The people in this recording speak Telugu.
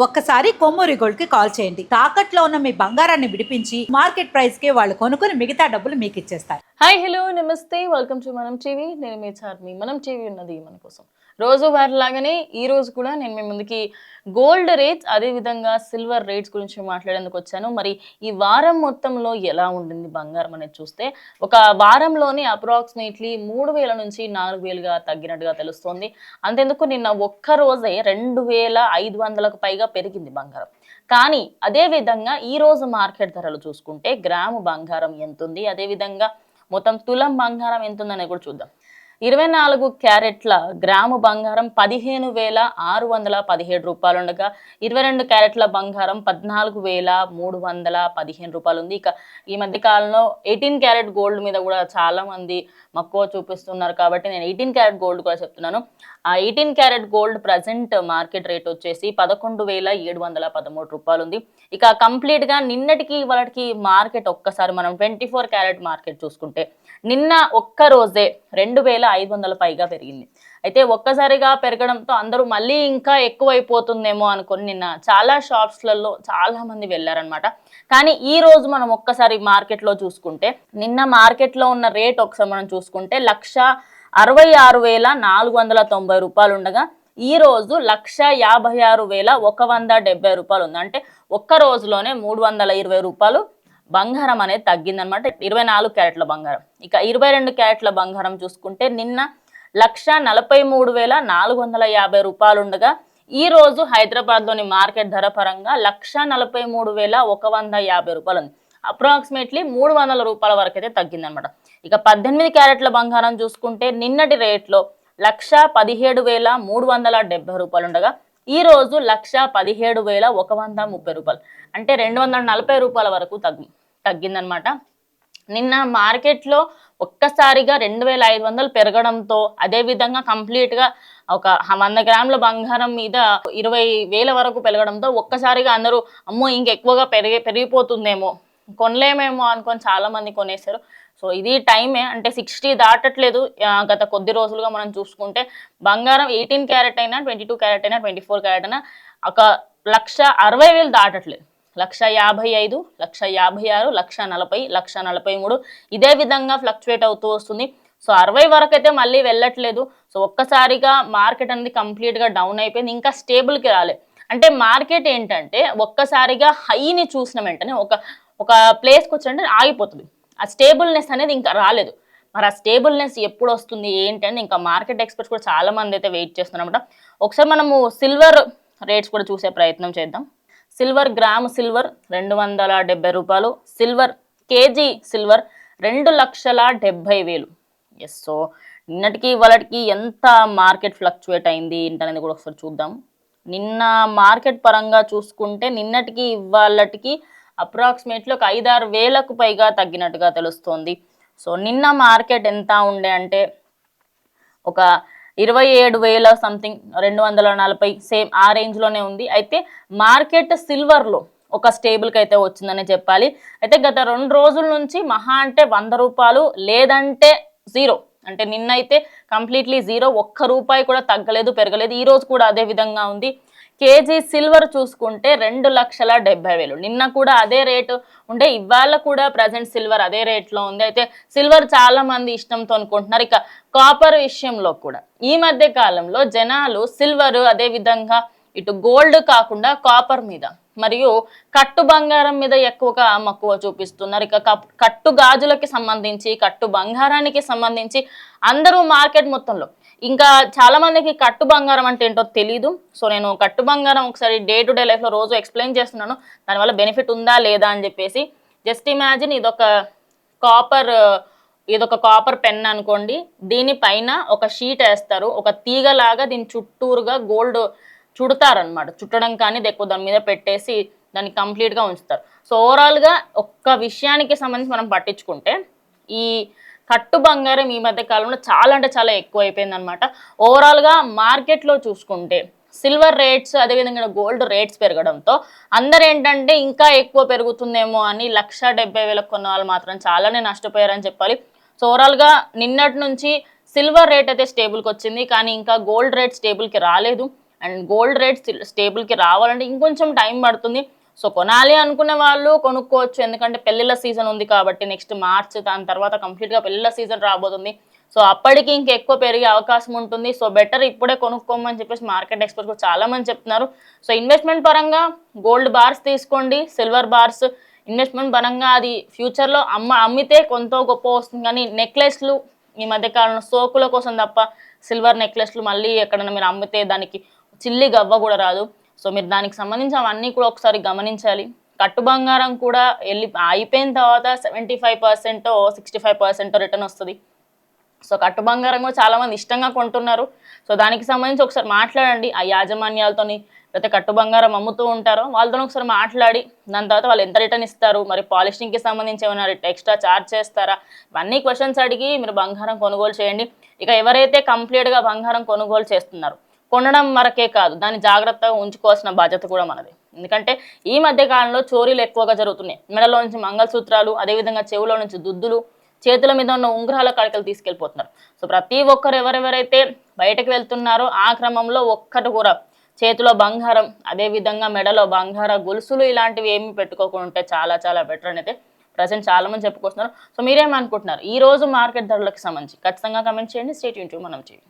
ఒక్కసారి కొమ్మూరి గోల్డ్ కి కాల్ చేయండి. తాకట్లో ఉన్న మీ బంగారాన్ని విడిపించి మార్కెట్ ప్రైస్ కి వాళ్ళు కొనుక్కుని మిగతా డబ్బులు మీకు ఇచ్చేస్తారు. హాయ్ హలో నమస్తే వెల్కమ్ టు మనం టీవీ. నేను మీ చార్మి. మనం టీవీ ఉన్నది మన కోసం. రోజు వారిలాగానే ఈ రోజు కూడా నేను మీ ముందుకి గోల్డ్ రేట్స్ అదే విధంగా సిల్వర్ రేట్స్ గురించి మాట్లాడేందుకు వచ్చాను. మరి ఈ వారం మొత్తంలో ఎలా ఉండింది బంగారం అనేది చూస్తే ఒక వారంలోనే అప్రాక్సిమేట్లీ 3,000 నుంచి 4,000గా తగ్గినట్టుగా తెలుస్తోంది. అంతెందుకు నిన్న ఒక్క రోజే 2,500కు పైగా పెరిగింది బంగారం. కానీ అదే విధంగా ఈ రోజు మార్కెట్ ధరలు చూసుకుంటే గ్రాము బంగారం ఎంత ఉంది, అదే విధంగా మొత్తం తులం బంగారం ఎంత ఉందనే కూడా చూద్దాం. 24 క్యారెట్ల గ్రాము బంగారం 15,617 రూపాయలు ఉండగా 22 క్యారెట్ల బంగారం 14,315 రూపాయలు ఉంది. ఇక ఈ మధ్య కాలంలో 18 క్యారెట్ గోల్డ్ మీద కూడా చాలా మంది మక్కువ చూపిస్తున్నారు కాబట్టి నేను 18 క్యారెట్ గోల్డ్ కూడా చెప్తున్నాను. ఆ 18 carat gold present market rate వచ్చేసి 11,713 రూపాయలు ఉంది. ఇక కంప్లీట్ గా నిన్నటికి ఇవాళకి మార్కెట్ ఒక్కసారి మనం 24 క్యారెట్ మార్కెట్ చూసుకుంటే నిన్న ఒక్క రోజే 2,500 పైగా పెరిగింది. అయితే ఒక్కసారిగా పెరగడంతో అందరూ మళ్ళీ ఇంకా ఎక్కువైపోతుందేమో అనుకుని నిన్న చాలా షాప్స్లలో చాలా మంది వెళ్ళారనమాట. కానీ ఈ రోజు మనం ఒక్కసారి మార్కెట్లో చూసుకుంటే నిన్న మార్కెట్లో ఉన్న రేట్ ఒకసారి మనం చూసుకుంటే 1,66,490 రూపాయలు ఉండగా ఈ రోజు 1,56,170 రూపాయలు ఉంది. అంటే ఒక్క రోజులోనే 320 రూపాయలు బంగారం అనేది తగ్గిందనమాట. 24 క్యారెట్ల బంగారం. ఇక 22 క్యారెట్ల బంగారం చూసుకుంటే నిన్న 1,43,450 రూపాయలు ఉండగా ఈ రోజు హైదరాబాద్లోని మార్కెట్ ధర పరంగా 1,43,150 రూపాయలు ఉంది. అప్రాక్సిమేట్లీ 300 రూపాయల వరకు అయితే తగ్గిందనమాట. ఇక 18 క్యారెట్ల బంగారం చూసుకుంటే నిన్నటి రేట్లో 1,17,370 రూపాయలు ఉండగా ఈ రోజు 1,17,130 రూపాయలు, అంటే 240 రూపాయల వరకు తగ్గిందనమాట. నిన్న మార్కెట్లో ఒక్కసారిగా 2,500 పెరగడంతో అదేవిధంగా కంప్లీట్గా ఒక 100 గ్రాముల బంగారం మీద 20,000 వరకు పెరగడంతో ఒక్కసారిగా అందరూ అమ్మో ఇంకెక్కువగా పెరిగిపోతుందేమో, కొనలేమేమో అనుకొని చాలా మంది కొనేశారు. సో ఇది టైమే, అంటే 60 దాటట్లేదు. గత కొద్ది రోజులుగా మనం చూసుకుంటే బంగారం 18 క్యారెట్ అయినా 22 క్యారెట్ అయినా 24 క్యారెట్ అయినా ఒక 1,60,000 దాటట్లేదు. 1,55,000, 1,56,000, 1,40,000, 1,43 ఇదే విధంగా ఫ్లక్చువేట్ అవుతూ వస్తుంది. సో 60 వరకు అయితే మళ్ళీ వెళ్ళట్లేదు. సో ఒక్కసారిగా మార్కెట్ అనేది కంప్లీట్గా డౌన్ అయిపోయింది, ఇంకా స్టేబుల్కి రాలేదు. అంటే మార్కెట్ ఏంటంటే ఒక్కసారిగా హైని చూసిన వెంటనే ఒక ప్లేస్కి వచ్చినట్టు ఆగిపోతుంది. ఆ స్టేబుల్నెస్ అనేది ఇంకా రాలేదు. మరి ఆ స్టేబుల్నెస్ ఎప్పుడు వస్తుంది ఏంటి అని ఇంకా మార్కెట్ ఎక్స్పర్ట్స్ కూడా చాలా మంది అయితే వెయిట్ చేస్తున్నారన్నమాట. ఒకసారి మనము సిల్వర్ రేట్స్ కూడా చూసే ప్రయత్నం చేద్దాం. సిల్వర్ గ్రాము సిల్వర్ 270 రూపాయలు, silver KG silver 2,70,000. Yes, so నిన్నటికి ఇవాళకి ఎంత మార్కెట్ ఫ్లక్చువేట్ అయింది ఏంటనేది కూడా ఒకసారి చూద్దాం. నిన్న మార్కెట్ పరంగా చూసుకుంటే నిన్నటికి ఇవాళకి అప్రాక్సిమేట్లీ ఒక 5-6 వేలకు పైగా తగ్గినట్టుగా తెలుస్తోంది. సో నిన్న మార్కెట్ ఎంత ఉండే అంటే ఒక 27,000 సంథింగ్, 240 సేమ్ ఆ రేంజ్లోనే ఉంది. అయితే మార్కెట్ సిల్వర్లో ఒక స్టేబుల్కి అయితే వచ్చిందని చెప్పాలి. అయితే గత 2 రోజుల నుంచి మహా అంటే 100 రూపాయలు లేదంటే జీరో, అంటే నిన్న అయితే కంప్లీట్లీ జీరో, ఒక్క రూపాయి కూడా తగ్గలేదు పెరగలేదు. ఈ రోజు కూడా అదే విధంగా ఉంది. కేజీ సిల్వర్ చూసుకుంటే 2,70,000. నిన్న కూడా అదే రేటు ఉండే, ఇవాళ కూడా ప్రజెంట్ సిల్వర్ అదే రేట్లో ఉంది. అయితే సిల్వర్ చాలా మంది ఇష్టంతో అనుకుంటున్నారు. ఇక కాపర్ విషయంలో కూడా ఈ మధ్య కాలంలో జనాలు సిల్వర్ అదే విధంగా ఇటు గోల్డ్ కాకుండా కాపర్ మీద మరియు కట్టు బంగారం మీద ఎక్కువగా మక్కువ చూపిస్తున్నారు. ఇక కట్టు గాజులకి సంబంధించి కట్టు బంగారానికి సంబంధించి అందరూ మార్కెట్ మొత్తంలో, ఇంకా చాలా మందికి కట్టు బంగారం అంటే ఏంటో తెలీదు. సో నేను కట్టు బంగారం ఒకసారి డే టు డే లైఫ్లో రోజు ఎక్స్ప్లెయిన్ చేస్తున్నాను, దానివల్ల బెనిఫిట్ ఉందా లేదా అని చెప్పేసి. జస్ట్ ఇమాజిన్ ఇదొక కాపర్ పెన్ అనుకోండి. దీనిపైన ఒక షీట్ వేస్తారు, ఒక తీగలాగా దీని చుట్టూరుగా గోల్డ్ చుడతారనమాట. చుట్టడం కానీ ఎక్కువ దాని మీద పెట్టేసి దాన్ని కంప్లీట్గా ఉంచుతారు. సో ఓవరాల్గా ఒక్క విషయానికి సంబంధించి మనం పట్టించుకుంటే ఈ కట్టు బంగారం ఈ మధ్య కాలంలో చాలా అంటే చాలా ఎక్కువ అయిపోయింది అనమాట. ఓవరాల్గా మార్కెట్లో చూసుకుంటే సిల్వర్ రేట్స్ అదేవిధంగా గోల్డ్ రేట్స్ పెరగడంతో అందరు ఏంటంటే ఇంకా ఎక్కువ పెరుగుతుందేమో అని 1,70,000 కొన్న వాళ్ళు మాత్రం చాలానే నష్టపోయారని చెప్పాలి. సో ఓవరాల్గా నిన్నటి నుంచి సిల్వర్ రేట్ అయితే స్టేబుల్కి వచ్చింది, కానీ ఇంకా గోల్డ్ రేట్ స్టేబుల్కి రాలేదు. అండ్ గోల్డ్ రేట్ స్టేబుల్కి రావాలంటే ఇంకొంచెం టైం పడుతుంది. సో కొనాలి అనుకునే వాళ్ళు కొనుక్కోవచ్చు, ఎందుకంటే పెళ్ళిళ్ళ సీజన్ ఉంది కాబట్టి నెక్స్ట్ మార్చ్ దాని తర్వాత కంప్లీట్గా పెళ్ళిళ్ళ సీజన్ రాబోతుంది. సో అప్పటికి ఇంకెక్కువ పెరిగే అవకాశం ఉంటుంది. సో బెటర్ ఇప్పుడే కొనుక్కోమని చెప్పేసి మార్కెట్ ఎక్స్పర్ట్స్ కూడా చాలా మంది చెప్తున్నారు. సో ఇన్వెస్ట్మెంట్ పరంగా గోల్డ్ బార్స్ తీసుకోండి, సిల్వర్ బార్స్ ఇన్వెస్ట్మెంట్ పరంగా అది ఫ్యూచర్లో అమ్మితే కొంత గొప్ప వస్తుంది. కానీ నెక్లెస్లు ఈ మధ్య కాలంలో సోకుల కోసం తప్ప సిల్వర్ నెక్లెస్లు మళ్ళీ ఎక్కడైనా మీరు అమ్మితే దానికి చిల్లి గవ్వ కూడా రాదు. సో మీరు దానికి సంబంధించి అవన్నీ కూడా ఒకసారి గమనించాలి. కట్టు బంగారం కూడా అయిపోయిన తర్వాత 75% 65% రిటర్న్ వస్తుంది. సో కట్టు బంగారం కూడా చాలా మంది ఇష్టంగా కొంటున్నారు. సో దానికి సంబంధించి ఒకసారి మాట్లాడండి ఆ యాజమాన్యాలతోని, లేకపోతే కట్టు బంగారం అమ్ముతూ ఉంటారో వాళ్ళతో ఒకసారి మాట్లాడి దాని తర్వాత వాళ్ళు ఎంత రిటర్న్ ఇస్తారు, మరి పాలిషింగ్కి సంబంధించి ఏమైనా ఎక్స్ట్రా ఛార్జ్ చేస్తారా, ఇవన్నీ క్వశ్చన్స్ అడిగి మీరు బంగారం కొనుగోలు చేయండి. ఇక ఎవరైతే కంప్లీట్గా బంగారం కొనుగోలు చేస్తున్నారో కొనడం వరకే కాదు, దాన్ని జాగ్రత్తగా ఉంచుకోవాల్సిన బాధ్యత కూడా మనది. ఎందుకంటే ఈ మధ్య కాలంలో చోరీలు ఎక్కువగా జరుగుతున్నాయి. మెడలో నుంచి మంగళసూత్రాలు, అదేవిధంగా చెవులో నుంచి దుద్దులు, చేతుల మీద ఉన్న ఉంగరాల కడకలు తీసుకెళ్ళిపోతున్నారు. సో ప్రతి ఒక్కరు ఎవరెవరైతే బయటకు వెళ్తున్నారో ఆ క్రమంలో ఒక్కటి కూడా చేతిలో బంగారం, అదేవిధంగా మెడలో బంగార గొలుసులు ఇలాంటివి ఏమి పెట్టుకోకుండా ఉంటే చాలా చాలా బెటర్ అని అయితే ప్రజెంట్ చాలా మంది చెప్పుకొస్తున్నారు. సో మీరేమనుకుంటున్నారు ఈ రోజు మార్కెట్ ధరలకు సంబంధించి ఖచ్చితంగా కమెంట్ చేయండి. స్టే ట్యూన్ టు మనం టీవీ.